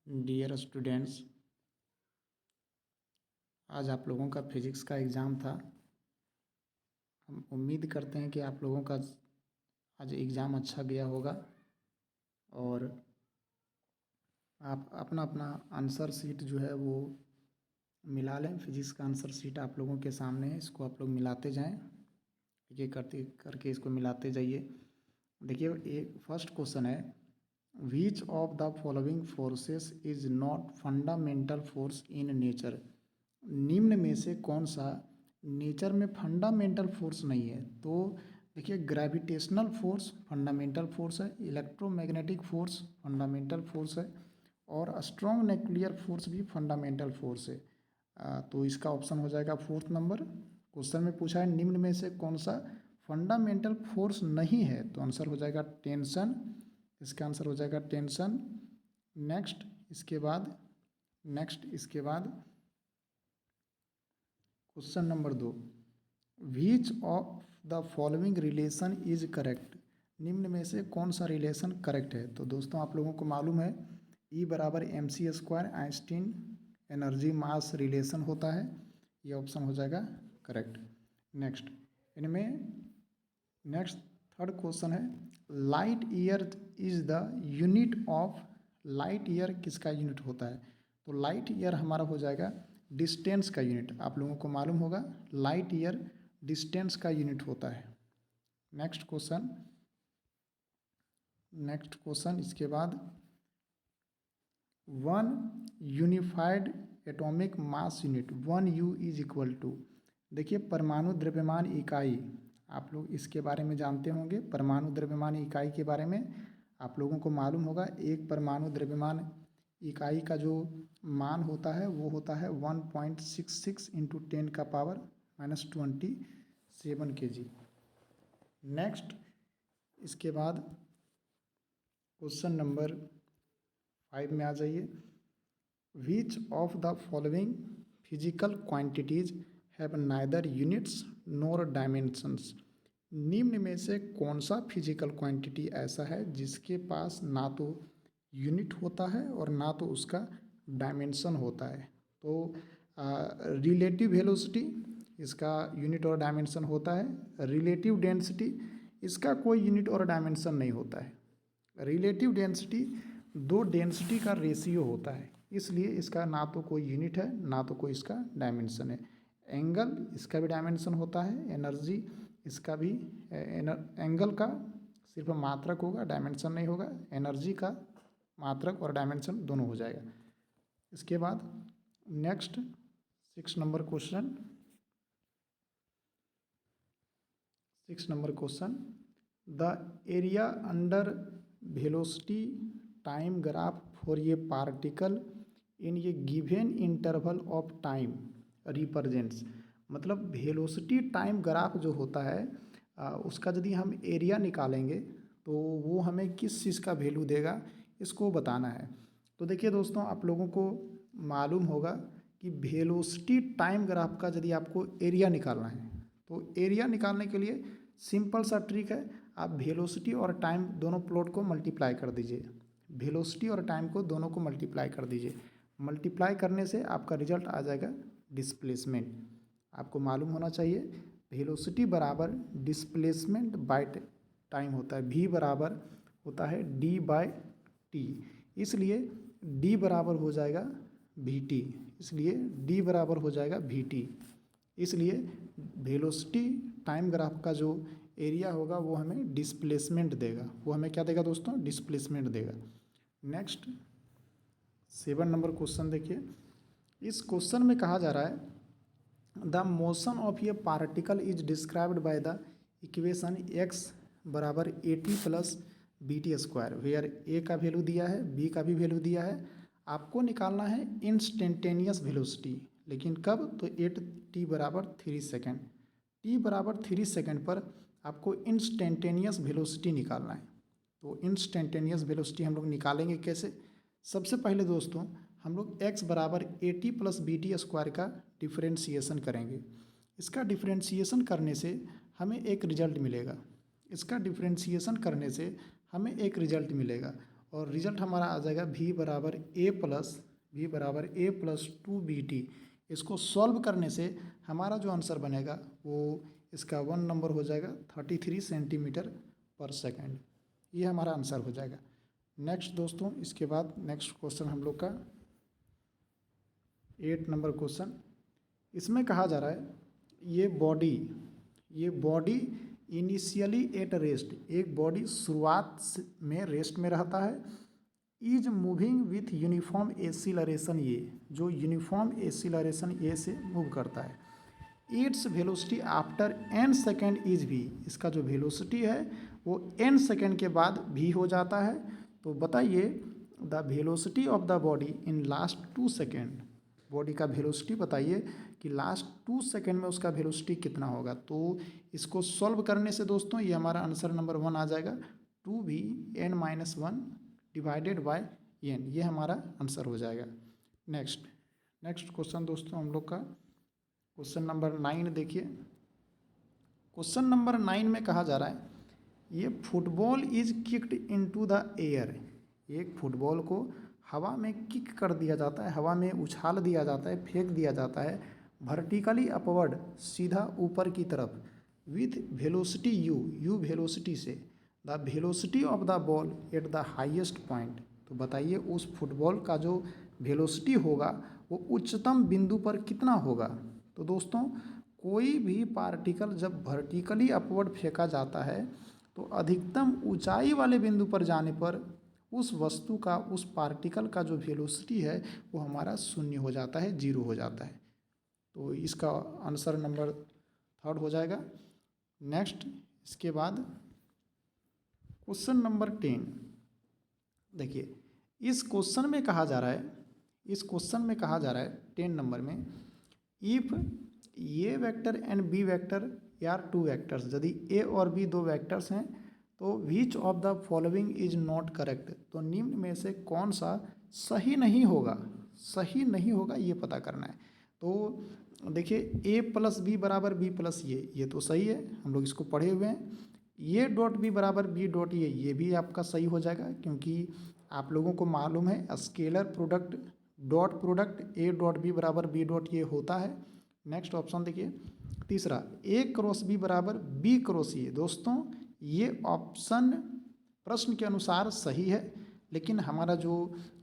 Dear students, आज आप लोगों का फिजिक्स का एग्ज़ाम था। हम उम्मीद करते हैं कि आप लोगों का आज एग्ज़ाम अच्छा गया होगा और आप अपना अपना आंसर शीट जो है वो मिला लें। फिजिक्स का आंसर शीट आप लोगों के सामने है, इसको आप लोग मिलाते जाएं। ये करते करके इसको मिलाते जाइए। देखिए, एक फर्स्ट क्वेश्चन है, which of the following forces is not fundamental force in nature. निम्न में से कौन सा नेचर में फंडामेंटल फोर्स नहीं है? तो देखिए, ग्रेविटेशनल फोर्स फंडामेंटल फोर्स है, इलेक्ट्रोमैग्नेटिक फोर्स फंडामेंटल फोर्स है और स्ट्रॉन्ग न्यूक्लियर फोर्स भी फंडामेंटल फोर्स है। तो इसका ऑप्शन हो जाएगा फोर्थ नंबर। क्वेश्चन में पूछा है निम्न में से कौन सा फंडामेंटल फोर्स नहीं है, तो आंसर हो जाएगा टेंशन। इसका आंसर हो जाएगा टेंशन। नेक्स्ट इसके बाद question number 2, which of the following relation is correct. निम्न में से कौन सा रिलेशन करेक्ट है? तो दोस्तों, आप लोगों को मालूम है E बराबर mc² आइंस्टीन एनर्जी मास रिलेशन होता है। ये ऑप्शन हो जाएगा करेक्ट। नेक्स्ट थर्ड क्वेश्चन है, light year is the unit of. Light year किसका यूनिट होता है? तो लाइट ईयर हमारा हो जाएगा डिस्टेंस का यूनिट। आप लोगों को मालूम होगा लाइट ईयर डिस्टेंस का यूनिट होता है। नेक्स्ट क्वेश्चन इसके बाद, one unified atomic mass unit 1U is equal to. देखिए, परमाणु द्रव्यमान इकाई, आप लोग इसके बारे में जानते होंगे। परमाणु द्रव्यमान इकाई के बारे में आप लोगों को मालूम होगा। एक परमाणु द्रव्यमान इकाई का जो मान होता है वो होता है 1.66 इंटू 10⁻⁻27 kg। नेक्स्ट इसके बाद क्वेश्चन नंबर 5 में आ जाइए, which of the following physical quantities have neither units NOR dimensions. निम्न में से कौन सा फिजिकल क्वांटिटी ऐसा है जिसके पास ना तो यूनिट होता है और ना तो उसका डायमेंशन होता है? तो रिलेटिव वेलोसिटी इसका यूनिट और डायमेंशन होता है। रिलेटिव डेंसिटी इसका कोई यूनिट और डायमेंशन नहीं होता है। रिलेटिव डेंसिटी दो डेंसिटी का रेशियो होता है, इसलिए इसका ना तो कोई यूनिट है ना तो कोई इसका डायमेंशन है। एंगल इसका भी डायमेंशन होता है। एनर्जी इसका भी एंगल का सिर्फ मात्रक होगा, डायमेंशन नहीं होगा। एनर्जी का मात्रक और डायमेंशन दोनों हो जाएगा। इसके बाद next 6 number question, the area under velocity time graph for ये पार्टिकल इन ये given interval of time represents. मतलब वेलोसिटी टाइम ग्राफ जो होता है उसका यदि हम एरिया निकालेंगे तो वो हमें किस चीज़ का वैल्यू देगा, इसको बताना है। तो देखिए दोस्तों, आप लोगों को मालूम होगा कि वेलोसिटी टाइम ग्राफ का यदि आपको एरिया निकालना है तो एरिया निकालने के लिए सिंपल सा ट्रिक है, आप वेलोसिटी और टाइम दोनों प्लॉट को मल्टीप्लाई कर दीजिए। वेलोसिटी और टाइम को दोनों को मल्टीप्लाई कर दीजिए। मल्टीप्लाई करने से आपका रिजल्ट आ जाएगा डिस्प्लेसमेंट। आपको मालूम होना चाहिए वेलोसिटी बराबर डिस्प्लेसमेंट बाय टाइम होता है। v बराबर होता है d/t, इसलिए d बराबर हो जाएगा vt, इसलिए d बराबर हो जाएगा vt। इसलिए वेलोसिटी टाइम ग्राफ का जो एरिया होगा वो हमें डिस्प्लेसमेंट देगा। वो हमें क्या देगा दोस्तों? डिस्प्लेसमेंट देगा। नेक्स्ट 7 नंबर क्वेश्चन देखिए, इस क्वेश्चन में कहा जा रहा है the motion of a particle is described by the equation x बराबर at plus bt², where a का वैल्यू दिया है, b का भी वैल्यू दिया है। आपको निकालना है इंस्टेंटेनियस वेलोसिटी, लेकिन कब? तो 8t बराबर 3 सेकेंड। t बराबर 3 सेकेंड पर आपको इंस्टेंटेनियस वेलोसिटी निकालना है। तो इंस्टेंटेनियस वेलोसिटी हम लोग निकालेंगे कैसे? सबसे पहले दोस्तों हम लोग x बराबर at प्लस bt² का डिफ्रेंशिएशन करेंगे। इसका डिफ्रेंशिएशन करने से हमें एक रिजल्ट मिलेगा। और रिजल्ट हमारा आ जाएगा v बराबर a प्लस 2bt। इसको सॉल्व करने से हमारा जो आंसर बनेगा वो इसका 1 नंबर हो जाएगा 33 सेंटीमीटर पर सेकेंड। ये हमारा आंसर हो जाएगा। नेक्स्ट दोस्तों, इसके बाद नेक्स्ट क्वेश्चन हम लोग का 8 नंबर क्वेश्चन। इसमें कहा जा रहा है ये बॉडी इनिशियली एट रेस्ट, एक बॉडी शुरुआत में रेस्ट में रहता है, is moving with uniform acceleration, ये जो यूनिफॉर्म एक्सीलरेशन ए से मूव करता है। Its velocity after n second is v, इसका जो वेलोसिटी है वो n सेकेंड के बाद v हो जाता है। तो बताइए the velocity of the body in last 2 second, body का वेलोसिटी बताइए कि लास्ट 2 सेकेंड में उसका वेलोसिटी कितना होगा। तो इसको सॉल्व करने से दोस्तों ये हमारा आंसर नंबर 1 आ जाएगा, 2v(n-1) डिवाइडेड बाय n, ये हमारा आंसर हो जाएगा। नेक्स्ट क्वेश्चन दोस्तों हम लोग का क्वेश्चन नंबर 9 देखिए। क्वेश्चन नंबर 9 में कहा जा रहा है ये football is kicked into the air, एक फुटबॉल को हवा में किक कर दिया जाता है, हवा में उछाल दिया जाता है, फेंक दिया जाता है वर्टिकली अपवर्ड, सीधा ऊपर की तरफ, विथ वेलोसिटी u वेलोसिटी से, the velocity of the ball at the highest point. तो बताइए उस फुटबॉल का जो वेलोसिटी होगा वो उच्चतम बिंदु पर कितना होगा। तो दोस्तों कोई भी पार्टिकल जब वर्टिकली अपवर्ड फेंका जाता है तो अधिकतम ऊंचाई वाले बिंदु पर जाने पर उस वस्तु का, उस पार्टिकल का जो वेलोसिटी है वो हमारा 0 हो जाता है, 0 हो जाता है। तो इसका आंसर नंबर 3 हो जाएगा। नेक्स्ट इसके बाद क्वेश्चन नंबर 10 देखिए। इस क्वेश्चन में कहा जा रहा है 10 नंबर में, if A vector and B vector या 2 वेक्टर्स, यदि ए और बी 2 वेक्टर्स हैं तो which of the following is not correct, तो निम्न में से कौन सा सही नहीं होगा ये पता करना है। तो देखिए a प्लस बी बराबर बी प्लस ये तो सही है, हम लोग इसको पढ़े हुए हैं। ये डॉट बी बराबर बी डॉट ये भी आपका सही हो जाएगा, क्योंकि आप लोगों को मालूम है scalar product dot product a dot B बराबर बी डॉट ये होता है। नेक्स्ट ऑप्शन देखिए तीसरा, a क्रॉस बी बराबर बी क्रॉस ये। दोस्तों ये ऑप्शन प्रश्न के अनुसार सही है, लेकिन हमारा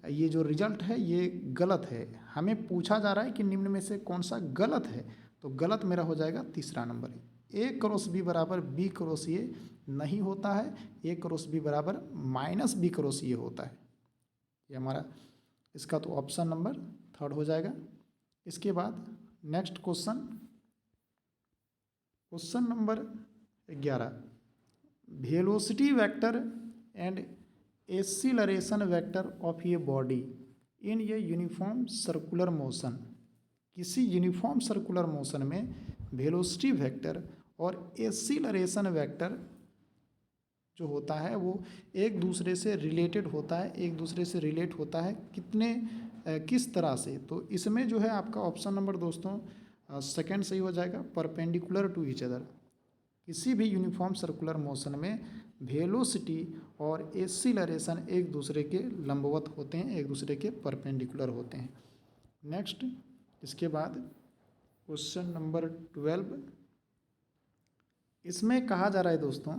ये जो रिजल्ट है ये गलत है। हमें पूछा जा रहा है कि निम्न में से कौन सा गलत है, तो गलत मेरा हो जाएगा तीसरा नंबर, a क्रॉस बी बराबर बी क्रॉस ये नहीं होता है, a क्रॉस बी बराबर माइनस बी क्रॉस ये होता है। ये हमारा इसका तो ऑप्शन नंबर 3 हो जाएगा। इसके बाद next question number 11, velocity vector and acceleration vector of a body in a uniform circular motion, किसी यूनिफॉर्म सर्कुलर मोशन में वेलोसिटी वेक्टर और एक्सीलरेशन वेक्टर जो होता है वो एक दूसरे से रिलेट होता है किस तरह से। तो इसमें जो है आपका ऑप्शन नंबर दोस्तों सेकंड सही हो जाएगा, परपेंडिकुलर टू ईच अदर। किसी भी यूनिफॉर्म सर्कुलर मोशन में वेलोसिटी और एक्सीलरेशन एक दूसरे के लंबवत होते हैं, एक दूसरे के परपेंडिकुलर होते हैं। नेक्स्ट इसके बाद क्वेश्चन नंबर 12, इसमें कहा जा रहा है दोस्तों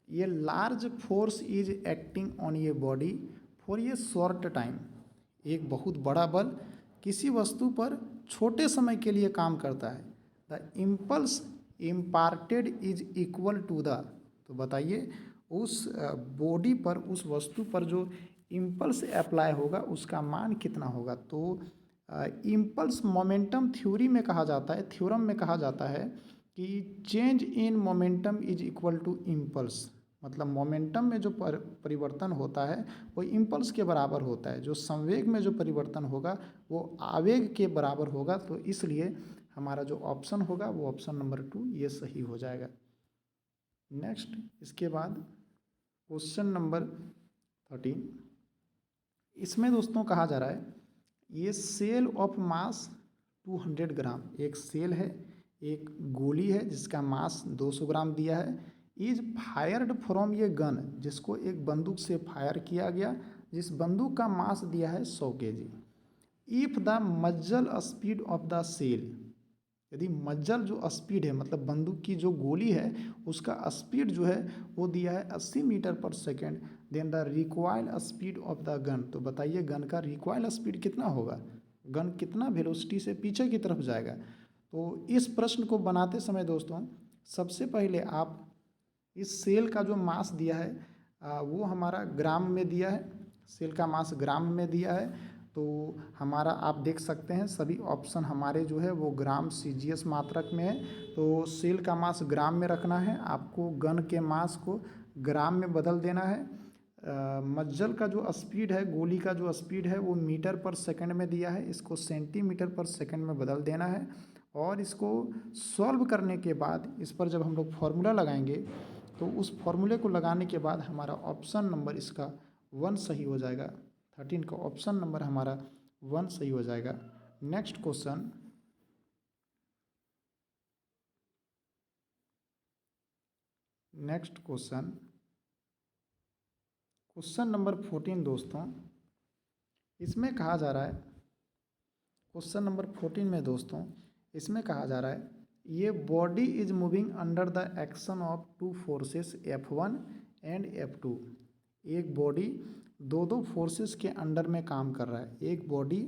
ये large force is acting on ये बॉडी फॉर ये शॉर्ट टाइम, एक बहुत बड़ा बल किसी वस्तु पर छोटे समय के लिए काम करता है। The impulse imparted is equal to the, तो बताइए उस बॉडी पर, उस वस्तु पर जो इम्पल्स अप्लाई होगा उसका मान कितना होगा। तो इम्पल्स मोमेंटम थ्योरी में कहा जाता है, थ्योरम में कहा जाता है कि change in momentum is equal to impulse, मतलब मोमेंटम में जो परिवर्तन होता है वो इम्पल्स के बराबर होता है, जो संवेग में जो परिवर्तन होगा वो आवेग के बराबर होगा। तो इसलिए हमारा जो ऑप्शन होगा वो ऑप्शन नंबर 2 ये सही हो जाएगा। नेक्स्ट इसके बाद क्वेश्चन नंबर 13, इसमें दोस्तों कहा जा रहा है ये सेल ऑफ मास 200 ग्राम, एक सेल है, एक गोली है जिसका मास 200 ग्राम दिया है, इज फायर्ड फ्रॉम ये गन, जिसको एक बंदूक से फायर किया गया जिस बंदूक का मास दिया है 100 kg। If the muzzle speed of the shell, यदि मज्जल जो स्पीड है मतलब बंदूक की जो गोली है उसका स्पीड जो है वो दिया है 80 मीटर पर second, then the recoil speed of the gun, तो बताइए गन का रिकॉइल स्पीड कितना होगा, गन कितना वेलोसिटी से पीछे की तरफ जाएगा। तो इस प्रश्न को बनाते समय दोस्तों सबसे पहले आप इस सेल का जो मास दिया है वो हमारा ग्राम में दिया है, सेल का मास ग्राम में दिया है। तो हमारा आप देख सकते हैं सभी ऑप्शन हमारे जो है वो ग्राम सीजीएस मात्रक में है। तो सेल का मास ग्राम में रखना है, आपको गन के मास को ग्राम में बदल देना है। मज्जल का जो स्पीड है, गोली का जो स्पीड है वो मीटर पर सेकंड में दिया है, इसको सेंटीमीटर पर सेकंड में बदल देना है। और इसको सॉल्व करने के बाद इस पर जब हम लोग फॉर्मूला लगाएंगे तो उस फॉर्मूले को लगाने के बाद हमारा ऑप्शन नंबर इसका 1 सही हो जाएगा। 13 का ऑप्शन नंबर हमारा 1 सही हो जाएगा। नेक्स्ट क्वेश्चन, क्वेश्चन नंबर 14 दोस्तों, इसमें कहा जा रहा है, क्वेश्चन नंबर 14 में दोस्तों इसमें कहा जा रहा है ये body is moving under the action of two forces F1 and F2। एक बॉडी दो दो फोर्सेस के अंडर में काम कर रहा है, एक बॉडी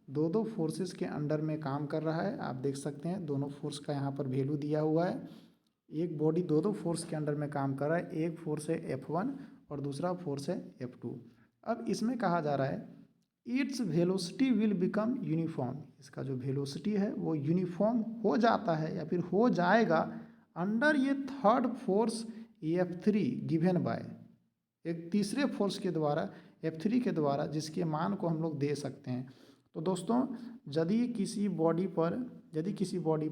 दो दो फोर्सेस के अंडर में काम कर रहा है। आप देख सकते हैं दोनों फोर्स का यहाँ पर वैल्यू दिया हुआ है। एक बॉडी दो दो फोर्स के अंडर में काम कर रहा है, एक फोर्स है F1 और दूसरा फोर्स है F2। अब इसमें कहा जा रहा है its velocity will become uniform, इसका जो वेलोसिटी है वो यूनिफॉर्म हो जाता है या फिर हो जाएगा अंडर ये third force F3 given by, एक तीसरे फोर्स के द्वारा F3 के द्वारा जिसके मान को हम लोग दे सकते हैं। तो दोस्तों यदि किसी बॉडी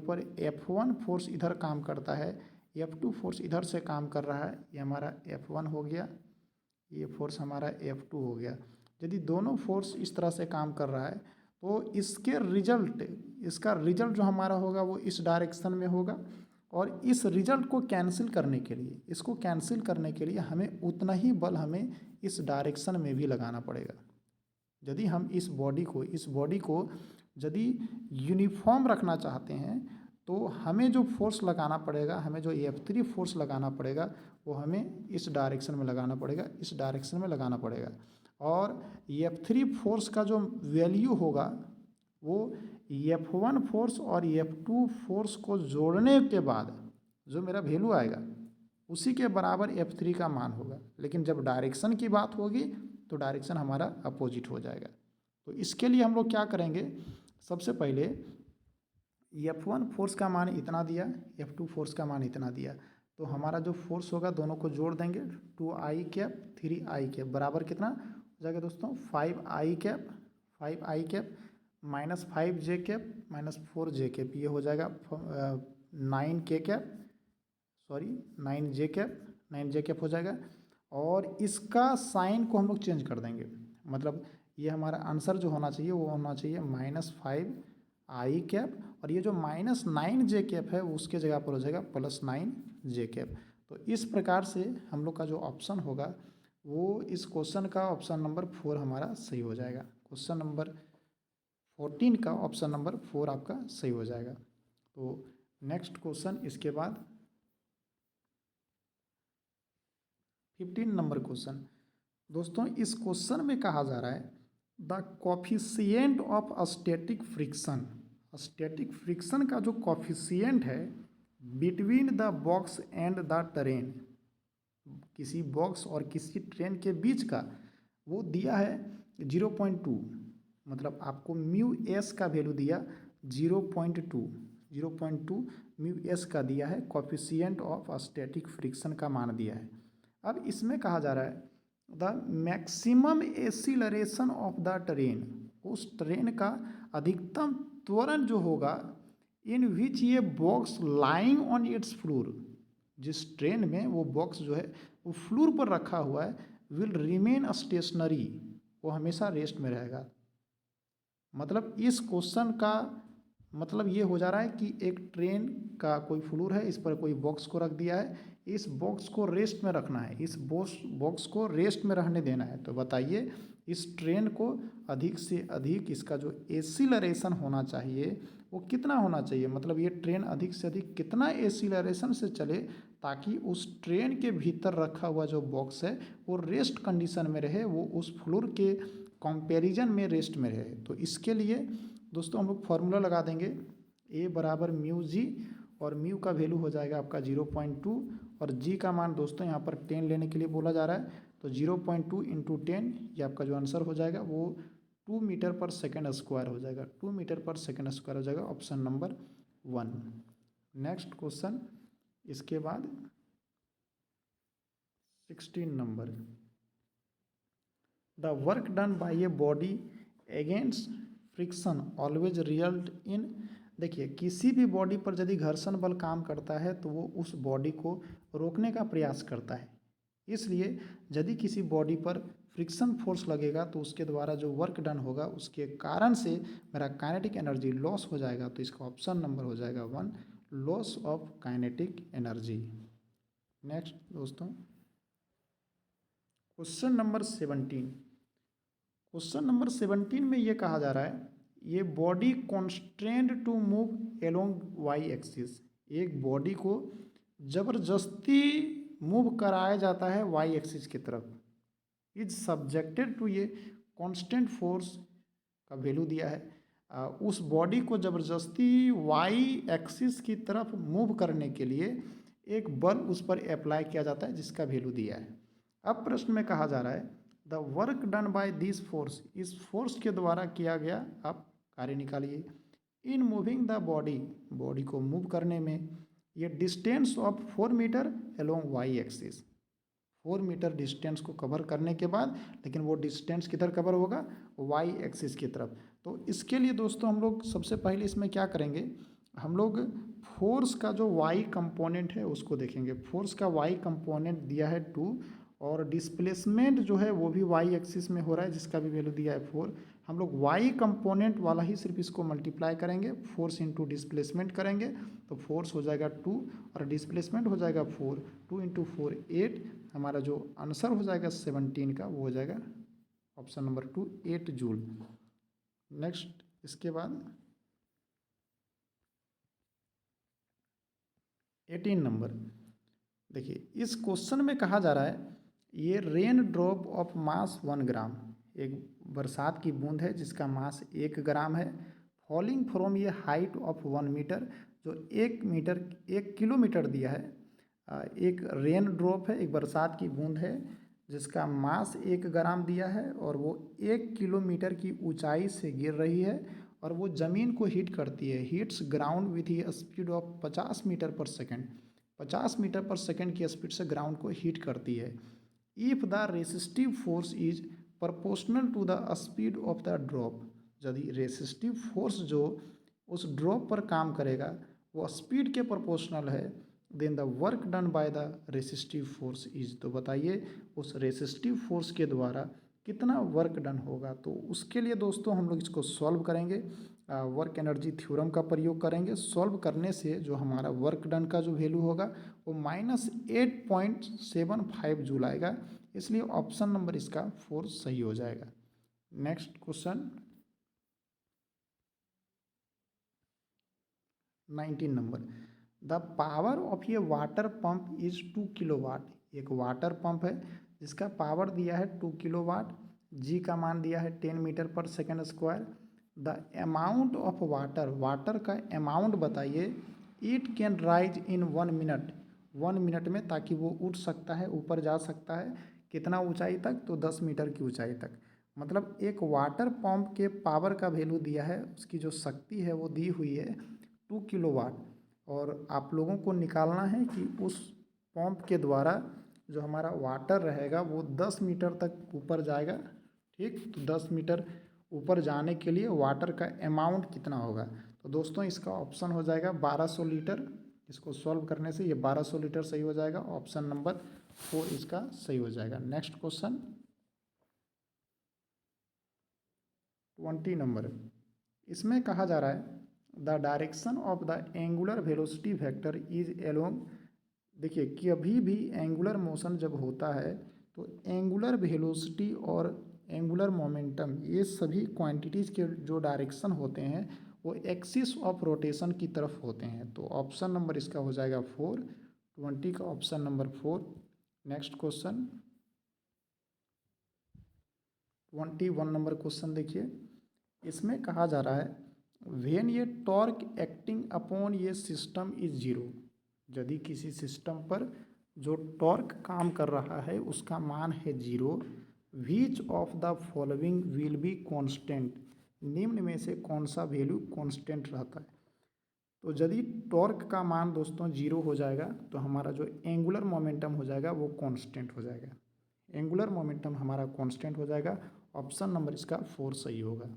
पर F1 फोर्स इधर काम करता है, F2 फोर्स इधर से काम कर रहा है, ये हमारा F1 हो गया, ये फोर्स हमारा F2 हो गया। यदि दोनों फोर्स इस तरह से काम कर रहा है तो इसका रिजल्ट जो हमारा होगा वो इस डायरेक्शन में होगा। और इस रिजल्ट को कैंसिल करने के लिए, इसको कैंसिल करने के लिए हमें उतना ही बल हमें इस डायरेक्शन में भी लगाना पड़ेगा। यदि हम इस बॉडी को यदि यूनिफॉर्म रखना चाहते हैं तो हमें जो फोर्स लगाना पड़ेगा, हमें जो F3 फोर्स लगाना पड़ेगा वो हमें इस डायरेक्शन में लगाना पड़ेगा, इस डायरेक्शन में लगाना पड़ेगा। और F3 फोर्स का जो वैल्यू होगा वो F1 फोर्स और F2 फोर्स को जोड़ने के बाद जो मेरा वैल्यू आएगा उसी के बराबर F3 का मान होगा। लेकिन जब डायरेक्शन की बात होगी तो डायरेक्शन हमारा अपोजिट हो जाएगा। तो इसके लिए हम लोग क्या करेंगे, सबसे पहले F1 फोर्स का मान इतना दिया, F2 फोर्स का मान इतना दिया, तो हमारा जो फोर्स होगा दोनों को जोड़ देंगे, 2i कैप 3i कैप बराबर कितना हो जाएगा दोस्तों, 5i cap minus 5j cap minus 4j cap, ये हो जाएगा 9j कैप हो जाएगा। और इसका साइन को हम लोग चेंज कर देंगे, मतलब ये हमारा आंसर जो होना चाहिए वो होना चाहिए -5i कैप, और ये जो -9j कैप है उसके जगह पर हो जाएगा +9j कैप। तो इस प्रकार से हम लोग का जो ऑप्शन होगा वो इस क्वेश्चन का ऑप्शन नंबर 4 हमारा सही हो जाएगा। क्वेश्चन नंबर 14 का ऑप्शन नंबर 4 आपका सही हो जाएगा। तो नेक्स्ट क्वेश्चन, इसके बाद 15 नंबर क्वेश्चन दोस्तों, इस क्वेश्चन में कहा जा रहा है the coefficient of static friction, static friction का जो कोफिशिएंट है between the box and the train, किसी बॉक्स और किसी ट्रेन के बीच का वो दिया है 0.2, मतलब आपको μs का वैल्यू दिया 0.2 μs का दिया है, कोफिशिएंट ऑफ स्टैटिक फ्रिक्शन का मान दिया है। अब इसमें कहा जा रहा है the maximum acceleration of the train, उस ट्रेन का अधिकतम त्वरण जो होगा इन विच ये box lying on it's floor, जिस ट्रेन में वो बॉक्स जो है वो फ्लोर पर रखा हुआ है, विल रिमेन स्टेशनरी, वो हमेशा रेस्ट में रहेगा। मतलब इस क्वेश्चन का मतलब ये हो जा रहा है कि एक ट्रेन का कोई फ्लोर है, इस पर कोई बॉक्स को रख दिया है, इस बॉक्स को रेस्ट में रखना है, इस बॉक्स को रेस्ट में रहने देना है। तो बताइए इस ट्रेन को अधिक से अधिक इसका जो एसिलरेशन होना चाहिए वो कितना होना चाहिए, मतलब ये ट्रेन अधिक से अधिक कितना एसिलरेशन से चले ताकि उस ट्रेन के भीतर रखा हुआ जो बॉक्स है वो रेस्ट कंडीशन में रहे, वो उस फ्लोर के कंपैरिजन में रेस्ट में रहे। तो इसके लिए दोस्तों हम लोग फार्मूला लगा देंगे, ए बराबर म्यू जी, और म्यू का वैल्यू हो जाएगा आपका 0.2, और जी का मान दोस्तों यहाँ पर 10 लेने के लिए बोला जा रहा है, तो 0.2 इंटू 10, ये आपका जो आंसर हो जाएगा वो 2 मीटर पर सेकेंड स्क्वायर हो जाएगा, 2 मीटर पर सेकेंड स्क्वायर हो जाएगा, ऑप्शन नंबर 1। नेक्स्ट क्वेश्चन, इसके बाद 16 number, the work done bye a body against friction always result in, देखिए किसी भी बॉडी पर यदि घर्षण बल काम करता है तो वो उस बॉडी को रोकने का प्रयास करता है, इसलिए यदि किसी बॉडी पर फ्रिक्शन फोर्स लगेगा तो उसके द्वारा जो वर्क डन होगा उसके कारण से मेरा काइनेटिक एनर्जी लॉस हो जाएगा, तो इसका ऑप्शन नंबर हो जाएगा 1, loss of kinetic energy. Next दोस्तों, क्वेश्चन नंबर 17, क्वेश्चन नंबर 17 में ये कहा जा रहा है, ये body constrained to move along y axis, एक बॉडी को जबरदस्ती मूव कराया जाता है वाई एक्सिस की तरफ, इज सब्जेक्टेड टू, ये कांस्टेंट फोर्स का वैल्यू दिया है, उस बॉडी को जबरदस्ती वाई एक्सिस की तरफ मूव करने के लिए एक बल उस पर अप्लाई किया जाता है जिसका वैल्यू दिया है। अब प्रश्न में कहा जा रहा है the work done by this force, इस फोर्स के द्वारा किया गया आप कार्य निकालिए, in moving the body, body को मूव करने में, ये distance of 4 metre along Y axis, 4 metre distance को कवर करने के बाद, लेकिन वो डिस्टेंस किधर कवर होगा, वाई एक्सिस की तरफ। तो इसके लिए दोस्तों हम लोग सबसे पहले इसमें क्या करेंगे, हम लोग फोर्स का जो वाई कंपोनेंट है उसको देखेंगे, फोर्स का वाई कंपोनेंट दिया है 2, और डिस्प्लेसमेंट जो है वो भी वाई एक्सिस में हो रहा है जिसका भी वैल्यू दिया है 4, हम लोग वाई कंपोनेंट वाला ही सिर्फ इसको मल्टीप्लाई करेंगे, फोर्स इंटू डिस्प्लेसमेंट करेंगे तो फोर्स हो जाएगा 2 और डिस्प्लेसमेंट हो जाएगा 4, 2 इंटू 4 8, हमारा जो आंसर हो जाएगा 17 का वो हो जाएगा ऑप्शन नंबर 2, 8 जूल। नेक्स्ट, इसके बाद 18 नंबर, देखिए इस क्वेश्चन में कहा जा रहा है, ये रेन ड्रॉप ऑफ मास 1 ग्राम, एक बरसात की बूंद है जिसका मास 1 ग्राम है, फॉलिंग फ्रॉम ये हाइट ऑफ 1 मीटर, जो 1 किलोमीटर दिया है, एक रेन ड्रॉप है, एक बरसात की बूंद है जिसका मास 1 ग्राम दिया है और वो 1 किलोमीटर की ऊंचाई से गिर रही है और वो ज़मीन को हीट करती है, hits ground with a speed of 50 metre पर सेकेंड, 50 मीटर पर सेकेंड की स्पीड से ग्राउंड को हीट करती है। If the resistive force is proportional to the speed of the drop, यदि रेसिस्टिव फोर्स जो उस ड्रॉप पर काम करेगा वो स्पीड के प्रोपोर्शनल है, then the work done by the resistive force is, तो बताइए उस रेसिस्टिव फोर्स के द्वारा कितना वर्क डन होगा। तो उसके लिए दोस्तों हम लोग इसको सॉल्व करेंगे, वर्क एनर्जी थ्योरम का प्रयोग करेंगे, सॉल्व करने से जो हमारा वर्क डन का जो वैल्यू होगा वो -8.75 जूल आएगा, इसलिए ऑप्शन नंबर इसका 4 सही हो जाएगा। Next question 19 number, the power of ये वाटर पंप इज 2 किलोवाट, एक वाटर पंप है जिसका पावर दिया है 2 किलोवाट, जी का मान दिया है 10 मीटर पर second square, the amount of water, water का अमाउंट बताइए, it can rise in 1 minute, 1 minute में, ताकि वो उठ सकता है, ऊपर जा सकता है, कितना ऊंचाई तक, तो 10 मीटर की ऊंचाई तक। मतलब एक वाटर पंप के पावर का वैल्यू दिया है, उसकी जो शक्ति है वो दी हुई है 2 किलोवाट, और आप लोगों को निकालना है कि उस पंप के द्वारा जो हमारा वाटर रहेगा वो 10 मीटर तक ऊपर जाएगा, ठीक, तो 10 मीटर ऊपर जाने के लिए वाटर का अमाउंट कितना होगा, तो दोस्तों इसका ऑप्शन हो जाएगा 1200 लीटर, इसको सॉल्व करने से ये 1200 लीटर सही हो जाएगा, ऑप्शन नंबर 4 इसका सही हो जाएगा। नेक्स्ट क्वेश्चन 20 नंबर, इसमें कहा जा रहा है the direction of the angular velocity vector is along, देखिए कि अभी भी एंगुलर मोशन जब होता है तो एंगुलर वेलोसिटी और एंगुलर मोमेंटम, ये सभी क्वांटिटीज़ के जो डायरेक्शन होते हैं वो एक्सिस ऑफ रोटेशन की तरफ होते हैं। तो ऑप्शन नंबर इसका हो जाएगा 4, 20 का option number 4। Next question 21 number question देखिए, इसमें कहा जा रहा है व्हेन ये टॉर्क एक्टिंग अपॉन ये सिस्टम इज जीरो, यदि किसी सिस्टम पर जो टॉर्क काम कर रहा है उसका मान है zero, which of the following will be constant, निम्न में से कौन सा वैल्यू कांस्टेंट रहता है। तो यदि टॉर्क का मान दोस्तों जीरो हो जाएगा तो हमारा जो एंगुलर मोमेंटम हो जाएगा वो कांस्टेंट हो जाएगा, एंगुलर मोमेंटम हमारा कांस्टेंट हो जाएगा। ऑप्शन नंबर इसका 4 सही होगा।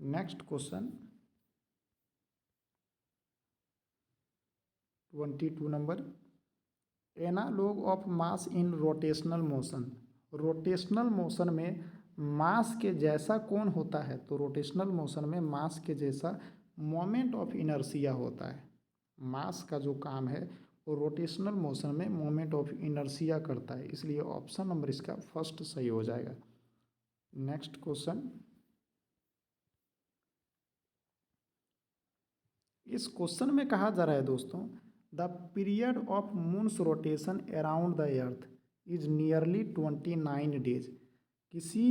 Next question 22 number, analogue of mass in rotational motion, rotational motion में मास के जैसा कौन होता है। तो रोटेशनल मोशन में मास के जैसा मोमेंट ऑफ इनर्शिया होता है। मास का जो काम है वो रोटेशनल मोशन में मोमेंट ऑफ इनर्शिया करता है, इसलिए ऑप्शन नंबर इसका फर्स्ट सही हो जाएगा। नेक्स्ट क्वेश्चन, इस क्वेश्चन में कहा जा रहा है दोस्तों the period of moons rotation around the earth is nearly 29 days. किसी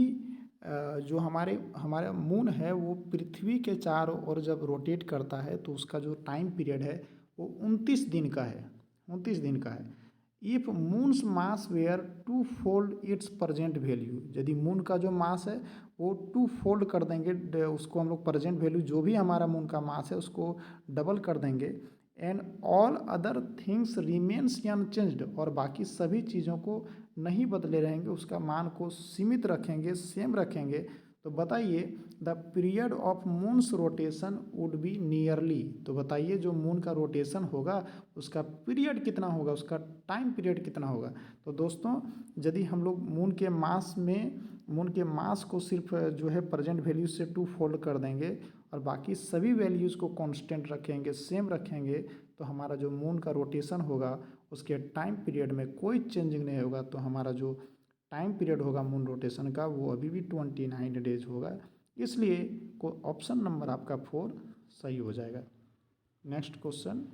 जो हमारा मून है वो पृथ्वी के चारों ओर जब रोटेट करता है तो उसका जो टाइम पीरियड है वो 29 दिन का है, 29 दिन का है। If moon's mass were two fold its present value, यदि मून का जो मास है वो 2 फोल्ड कर देंगे, उसको हम लोग प्रजेंट वैल्यू जो भी हमारा मून का मास है उसको डबल कर देंगे, and all other things remains unchanged, और बाकी सभी चीज़ों को नहीं बदले रहेंगे, उसका मान को सीमित रखेंगे, सेम रखेंगे, तो बताइए the period of moons rotation would be nearly. तो बताइए जो मून का रोटेशन होगा उसका पीरियड कितना होगा, उसका टाइम पीरियड कितना होगा। तो दोस्तों यदि हम लोग मून के मास को सिर्फ जो है प्रेजेंट वैल्यू से 2 फोल्ड कर देंगे और बाकी सभी वैल्यूज़ को कांस्टेंट रखेंगे, सेम रखेंगे, तो हमारा जो मून का रोटेशन होगा उसके टाइम पीरियड में कोई चेंजिंग नहीं होगा। तो हमारा जो टाइम पीरियड होगा मून रोटेशन का वो अभी भी 29 डेज होगा, इसलिए को ऑप्शन नंबर आपका 4 सही हो जाएगा। नेक्स्ट क्वेश्चन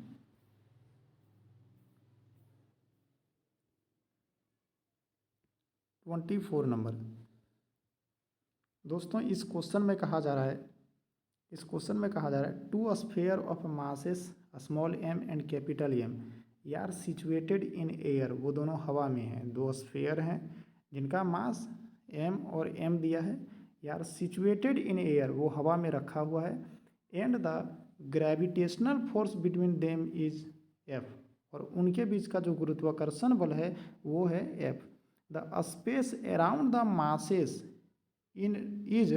24 नंबर, दोस्तों इस क्वेश्चन में कहा जा रहा है two sphere of masses small M and capital M are situated in air, वो दोनों हवा में हैं, 2 स्फीयर हैं जिनका मास एम और एम दिया है, यार सिचुएटेड इन एयर वो हवा में रखा हुआ है, and the gravitational force between them is F, और उनके बीच का जो गुरुत्वाकर्षण बल है वो है F. The space around the masses in is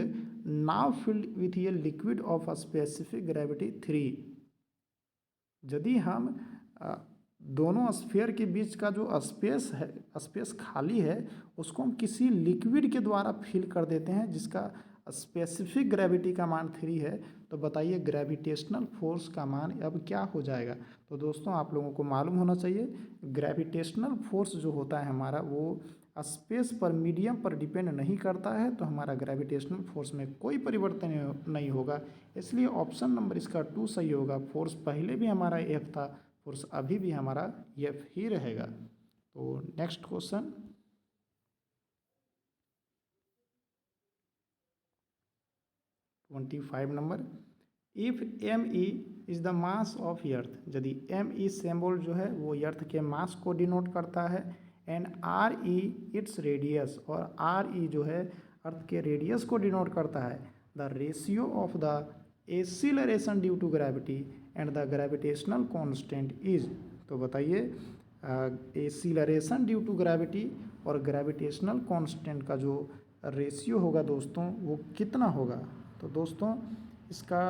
now filled with a liquid of specific gravity 3। यदि हम दोनों स्फीयर के बीच का जो स्पेस खाली है उसको हम किसी लिक्विड के द्वारा फिल कर देते हैं जिसका स्पेसिफिक ग्रेविटी का मान 3 है, तो बताइए ग्रेविटेशनल फोर्स का मान अब क्या हो जाएगा। तो दोस्तों आप लोगों को मालूम होना चाहिए ग्रेविटेशनल फोर्स जो होता है हमारा वो स्पेस पर मीडियम पर डिपेंड नहीं करता है, तो हमारा ग्रेविटेशनल फोर्स में कोई परिवर्तन नहीं होगा, इसलिए ऑप्शन नंबर इसका 2 सही होगा। फोर्स पहले भी हमारा एफ था, फोर्स अभी भी हमारा एफ ही रहेगा। तो next question 25 number, if M E is the mass of earth, यदि एम ई सिंबल जो है वो अर्थ के मास को डिनोट करता है, and R E its radius, और आर ई जो है अर्थ के रेडियस को डिनोट करता है, the ratio of the acceleration due to gravity and the gravitational constant is. तो बताइए एक्सीलरेशन ड्यू टू ग्रेविटी और ग्रेविटेशनल कांस्टेंट का जो रेशियो होगा दोस्तों वो कितना होगा। तो दोस्तों इसका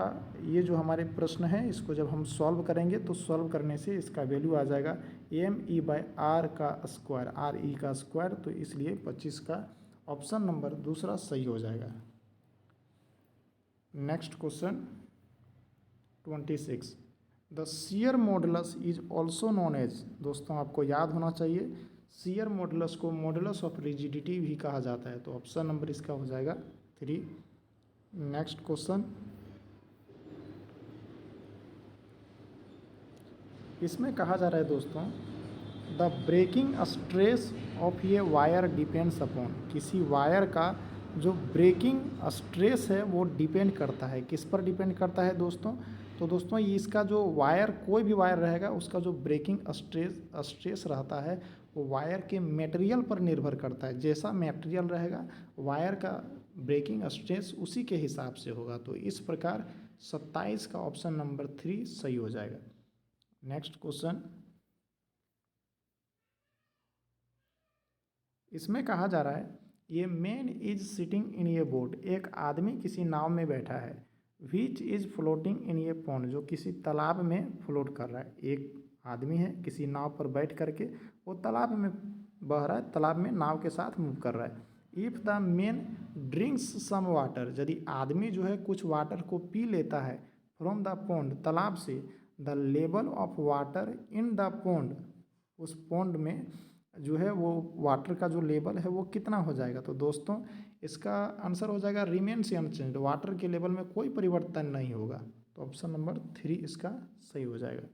ये जो हमारे प्रश्न है इसको जब हम सॉल्व करेंगे तो सॉल्व करने से इसका वैल्यू आ जाएगा ME/R का स्क्वायर, RE का स्क्वायर, तो इसलिए 25 का ऑप्शन नंबर दूसरा सही हो जाएगा। Next question 26, the shear modulus is also known as, दोस्तों आपको याद होना चाहिए शियर मॉडुलस को मॉडुलस ऑफ रिजिडिटी भी कहा जाता है। तो ऑप्शन नंबर इसका हो जाएगा 3। नेक्स्ट क्वेश्चन, इसमें कहा जा रहा है दोस्तों, द ब्रेकिंग स्ट्रेस ऑफ ये वायर डिपेंड्स अपॉन, किसी वायर का जो ब्रेकिंग स्ट्रेस है वो डिपेंड करता है, किस पर डिपेंड करता है दोस्तों? तो दोस्तों ये इसका जो वायर, कोई भी वायर रहेगा उसका जो ब्रेकिंग स्ट्रेस रहता है वो वायर के मटेरियल पर निर्भर करता है। जैसा मटेरियल रहेगा वायर का ब्रेकिंग स्ट्रेस उसी के हिसाब से होगा। तो इस प्रकार 27 का ऑप्शन नंबर 3 सही हो जाएगा। नेक्स्ट क्वेश्चन, इसमें कहा जा रहा है ये मैन इज सिटिंग इन ये बोट, एक आदमी किसी नाव में बैठा है, विच इज फ्लोटिंग इन ये पॉन्ड, जो किसी तालाब में फ्लोट कर रहा है। एक आदमी है किसी नाव पर बैठ करके वो तालाब में बह रहा है, तालाब में नाव के साथ मूव कर रहा है। If the man drinks some water, यदि आदमी जो है कुछ वाटर को पी लेता है फ्रॉम द पॉन्ड, तालाब से, the level of water in the pond, उस पॉन्ड में जो है वो वाटर का जो लेवल है वो कितना हो जाएगा? तो दोस्तों इसका आंसर हो जाएगा रिमेन्स अनचेंज्ड, वाटर के लेवल में कोई परिवर्तन नहीं होगा। तो ऑप्शन नंबर 3 इसका सही हो जाएगा।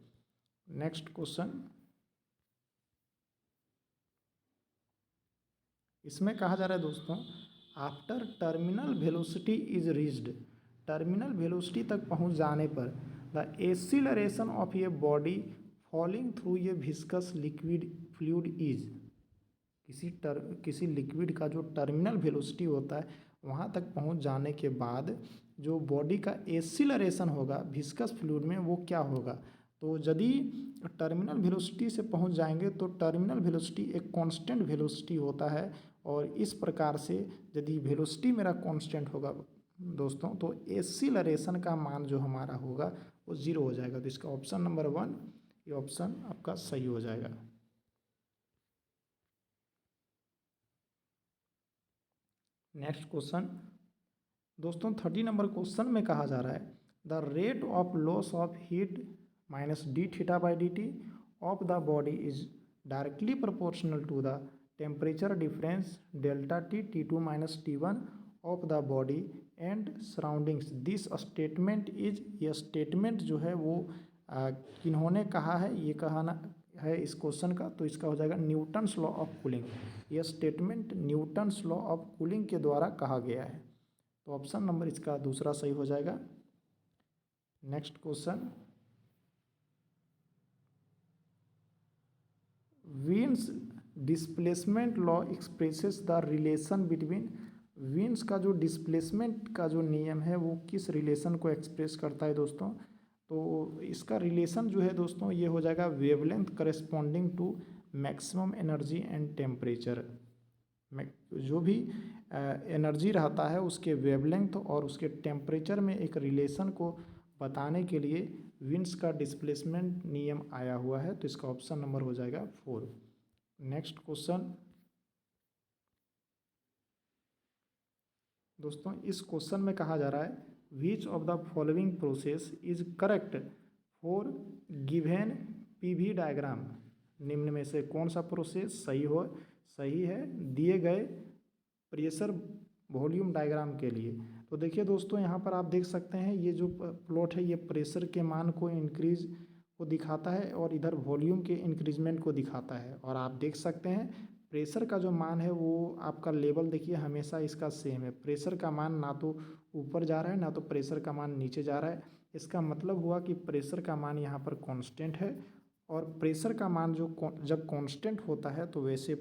नेक्स्ट क्वेश्चन, इसमें कहा जा रहा है दोस्तों, after terminal velocity is reached, terminal velocity तक पहुंच जाने पर द एक्सीलरेशन ऑफ ये बॉडी फॉलिंग थ्रू ये विस्कस लिक्विड फ्लूइड इज, किसी लिक्विड का जो टर्मिनल वेलोसिटी होता है वहाँ तक पहुँच जाने के बाद जो बॉडी का एक्सीलरेशन होगा विस्कस फ्लूइड में वो क्या होगा? तो यदि टर्मिनल वेलोसिटी से पहुँच जाएंगे तो टर्मिनल वेलोसिटी एक कांस्टेंट वेलोसिटी होता है, और इस प्रकार से यदि वेलोसिटी मेरा कांस्टेंट होगा दोस्तों तो एक्सीलरेशन का मान जो हमारा होगा वो 0 हो जाएगा। तो इसका ऑप्शन नंबर 1 ये ऑप्शन आपका सही हो जाएगा। नेक्स्ट क्वेश्चन दोस्तों 30 नंबर क्वेश्चन में कहा जा रहा है the rate of loss of heat minus D theta by D T of the body is directly proportional to the temperature difference delta T T2 minus T1 of the body and surroundings. This statement is, ये statement जो है वो किन्होंने कहा है? ये कहना है इस क्वेश्चन का, तो इसका हो जाएगा न्यूटन्स लॉ ऑफ कूलिंग। यह statement Newton's law of cooling के द्वारा कहा गया है। तो ऑप्शन नंबर इसका दूसरा सही हो जाएगा। Next question, Wien's displacement law expresses the relation between, Wien's का जो डिस्प्लेसमेंट का जो नियम है वो किस रिलेशन को एक्सप्रेस करता है दोस्तों? तो इसका रिलेशन जो है दोस्तों ये हो जाएगा wavelength corresponding to maximum energy and temperature. जो भी एनर्जी रहता है उसके वेवलेंथ और उसके टेम्परेचर में एक रिलेशन को बताने के लिए विंड्स का डिस्प्लेसमेंट नियम आया हुआ है। तो इसका ऑप्शन नंबर हो जाएगा 4। नेक्स्ट क्वेश्चन दोस्तों इस क्वेश्चन में कहा जा रहा है which of the following process is correct for given PV diagram, निम्न में से कौन सा प्रोसेस सही है दिए गए प्रेशर वॉल्यूम डायग्राम के लिए? तो देखिए दोस्तों यहाँ पर आप देख सकते हैं ये जो प्लॉट है ये प्रेशर के मान को इंक्रीज को दिखाता है और इधर वॉल्यूम के इंक्रीजमेंट को दिखाता है। और आप देख सकते हैं प्रेशर का जो मान है वो आपका लेवल देखिए हमेशा इसका सेम है, प्रेशर का मान ना तो ऊपर जा रहा है ना तो प्रेशर का मान नीचे जा रहा है। इसका मतलब हुआ कि प्रेशर का मान यहाँ पर कांस्टेंट है, और प्रेशर का मान जो जब कांस्टेंट होता है तो वैसे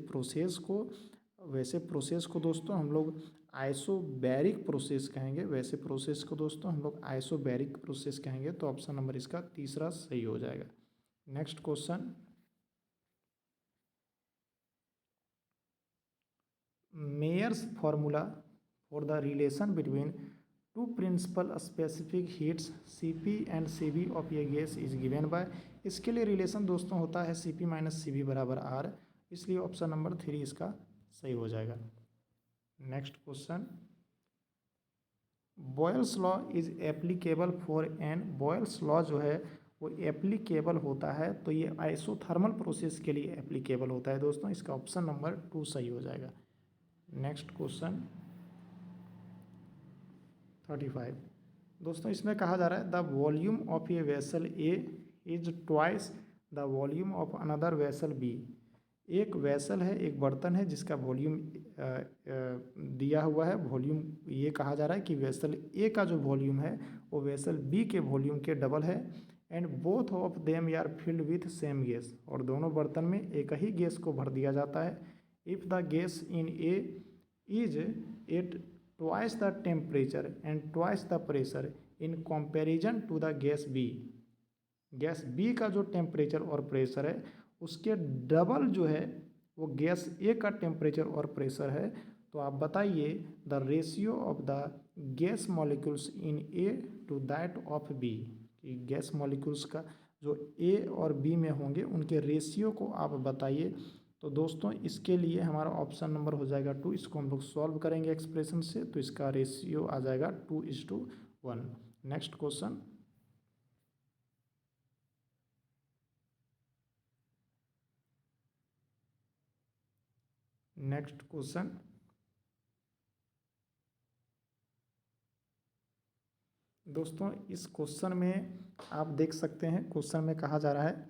प्रोसेस को दोस्तों हम लोग आइसोबैरिक प्रोसेस कहेंगे, वैसे प्रोसेस को दोस्तों हम लोग आइसोबैरिक प्रोसेस कहेंगे। तो ऑप्शन नंबर इसका तीसरा सही हो जाएगा। Next question, Mayer's formula for the relation between two principal specific heats Cp and Cv of a gas is given by, इसके लिए रिलेशन दोस्तों होता है Cp माइनस Cv बराबर R, इसलिए ऑप्शन नंबर 3 इसका सही हो जाएगा। Next question, Boyle's law is applicable for an, Boyle's law जो है वो एप्लीकेबल होता है, तो ये आइसोथर्मल प्रोसेस के लिए एप्लीकेबल होता है दोस्तों। इसका ऑप्शन नंबर 2 सही हो जाएगा। नेक्स्ट क्वेश्चन 35 दोस्तों, इसमें कहा जा रहा है the volume of a vessel A is twice the volume of another vessel B. एक वेसल है, एक बर्तन है जिसका वॉल्यूम दिया हुआ है। वॉल्यूम ये कहा जा रहा है कि वेसल ए का जो वॉल्यूम है वो वेसल बी के वॉल्यूम के डबल है। And both of them are filled with same gas, और दोनों बर्तन में एक ही गैस को भर दिया जाता है। If the gas in A is at twice the temperature and twice the pressure in comparison to the gas B. Gas B का जो टेम्परेचर और प्रेशर है उसके डबल जो है वो गैस ए का टेम्परेचर और प्रेशर है, तो आप बताइए the ratio of the gas molecules in A to that of B, कि गैस मॉलिक्यूल्स का जो ए और बी में होंगे उनके रेशियो को आप बताइए। तो दोस्तों इसके लिए हमारा ऑप्शन नंबर हो जाएगा 2। इसको हम लोग सॉल्व करेंगे एक्सप्रेशन से, तो इसका रेशियो आ जाएगा 2:1। नेक्स्ट क्वेश्चन दोस्तों, इस क्वेश्चन में आप देख सकते हैं, क्वेश्चन में कहा जा रहा है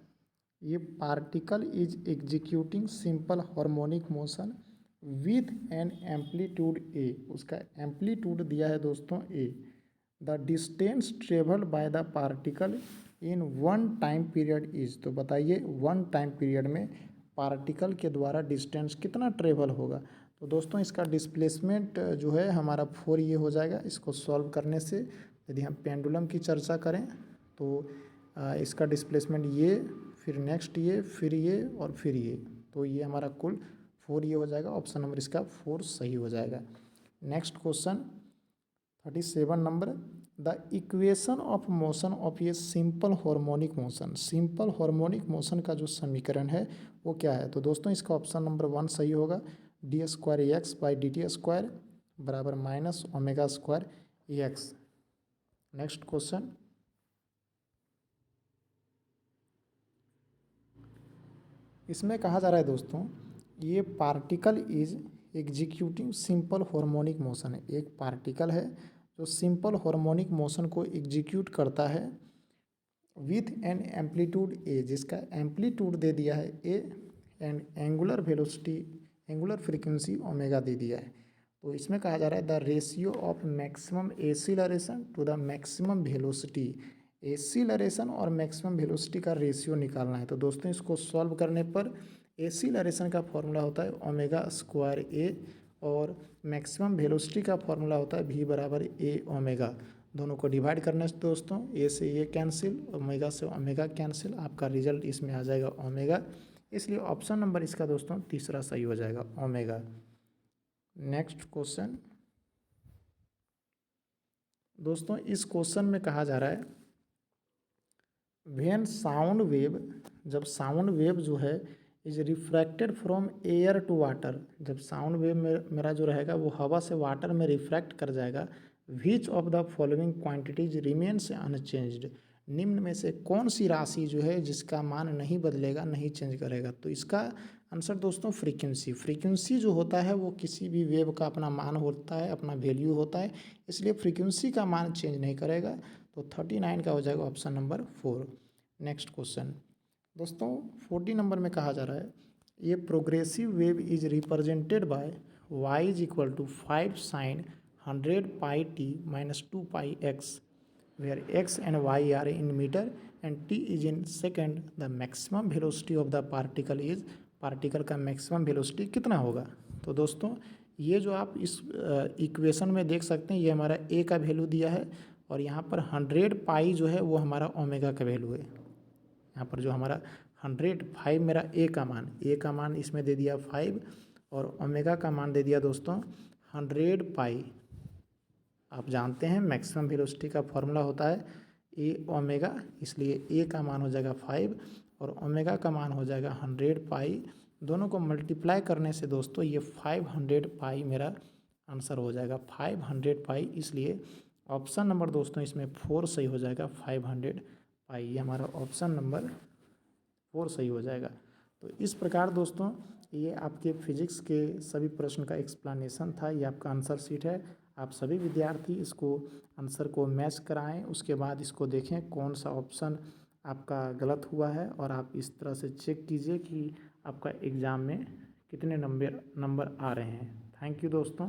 ये particle is executing simple harmonic motion with an amplitude A. उसका एम्पलीट्यूड दिया है दोस्तों A. The distance travelled by the particle in one time period is, तो बताइए वन टाइम पीरियड में पार्टिकल के द्वारा डिस्टेंस कितना ट्रेवल होगा। तो दोस्तों इसका डिस्प्लेसमेंट जो है हमारा 4 ये हो जाएगा। इसको सॉल्व करने से यदि हम पेंडुलम की चर्चा करें तो इसका डिस्प्लेसमेंट ये, फिर नेक्स्ट ये, फिर ये और फिर ये, तो ये हमारा कुल 4 ये हो जाएगा। ऑप्शन नंबर इसका 4 सही हो जाएगा। Next question 37 number, the equation of motion of ये simple harmonic motion. Simple harmonic motion का जो समीकरण है वो क्या है। तो दोस्तों इसका ऑप्शन नंबर 1 सही होगा। d²x/dt² बराबर -ω²x। नेक्स्ट क्वेश्चन इसमें कहा जा रहा है दोस्तों ये particle is executing simple harmonic motion है। एक पार्टिकल है जो सिंपल हार्मोनिक मोशन को एग्जीक्यूट करता है विथ एन एम्पलीट्यूड ए, जिसका एम्पलीट्यूड दे दिया है A and angular velocity, angular frequency omega दे दिया है। तो इसमें कहा जा रहा है the ratio of maximum acceleration to the maximum velocity. Acceleration और मैक्सिमम वेलोसिटी का रेशियो निकालना है। तो दोस्तों इसको सॉल्व करने पर एक्सीलरेशन का फॉर्मूला होता है ω²a और मैक्सिमम वेलोसिटी का फॉर्मूला होता है v बराबर a ω। दोनों को डिवाइड करने से दोस्तों a से a कैंसिल, ओमेगा से ओमेगा कैंसिल, आपका रिजल्ट इसमें आ जाएगा ओमेगा। इसलिए ऑप्शन नंबर इसका दोस्तों तीसरा सही हो जाएगा ओमेगा। नेक्स्ट क्वेश्चन दोस्तों, इस क्वेश्चन में कहा जा रहा है व्हेन साउंड वेव, जब साउंड वेव जो है is refracted from air to water, जब साउंड वेव मेरा जो रहेगा वो हवा से वाटर में रिफ्रैक्ट कर जाएगा। Which of the following quantities remains unchanged, निम्न में से कौन सी राशि जो है जिसका मान नहीं बदलेगा, नहीं चेंज करेगा। तो इसका आंसर दोस्तों फ्रीक्वेंसी। फ्रीक्वेंसी जो होता है वो किसी भी वेव का अपना मान होता है, अपना वैल्यू होता है, इसलिए फ्रीक्वेंसी का मान चेंज नहीं करेगा। तो 39 का हो जाएगा ऑप्शन नंबर 4। नेक्स्ट क्वेश्चन दोस्तों 40 नंबर में कहा जा रहा है ये progressive wave is represented by y is equal to 5 sin 100πt - 2πx where x and y are in meter and t is in second, the maximum velocity of the particle is, particle का maximum velocity कितना होगा। तो दोस्तों ये जो आप इस equation में देख सकते हैं ये हमारा a का वैल्यू दिया है और यहाँ पर 100π जो है वो हमारा ओमेगा का वैल्यू है। यहाँ पर जो हमारा 105 मेरा a का मान इसमें दे दिया 5 और ओमेगा का मान दे दिया दोस्तों 100π। आप जानते हैं मैक्सिमम वेलोसिटी का फॉर्मूला होता है a ओमेगा, इसलिए a का मान हो जाएगा 5 और ओमेगा का मान हो जाएगा 100π। दोनों को मल्टीप्लाई करने से दोस्तों ये 500π मेरा आंसर हो जाएगा 500π। इसलिए ऑप्शन नंबर दोस्तों इसमें 4 सही हो जाएगा 500π। पाई। ये हमारा ऑप्शन नंबर 4 सही हो जाएगा। तो इस प्रकार दोस्तों ये आपके फिजिक्स के सभी प्रश्न का एक्सप्लेनेशन था। ये आपका आंसर शीट है। आप सभी विद्यार्थी इसको आंसर को मैच कराएं, उसके बाद इसको देखें कौन सा ऑप्शन आपका गलत हुआ है, और आप इस तरह से चेक कीजिए कि आपका एग्ज़ाम में कितने नंबर आ रहे हैं। थैंक यू दोस्तों।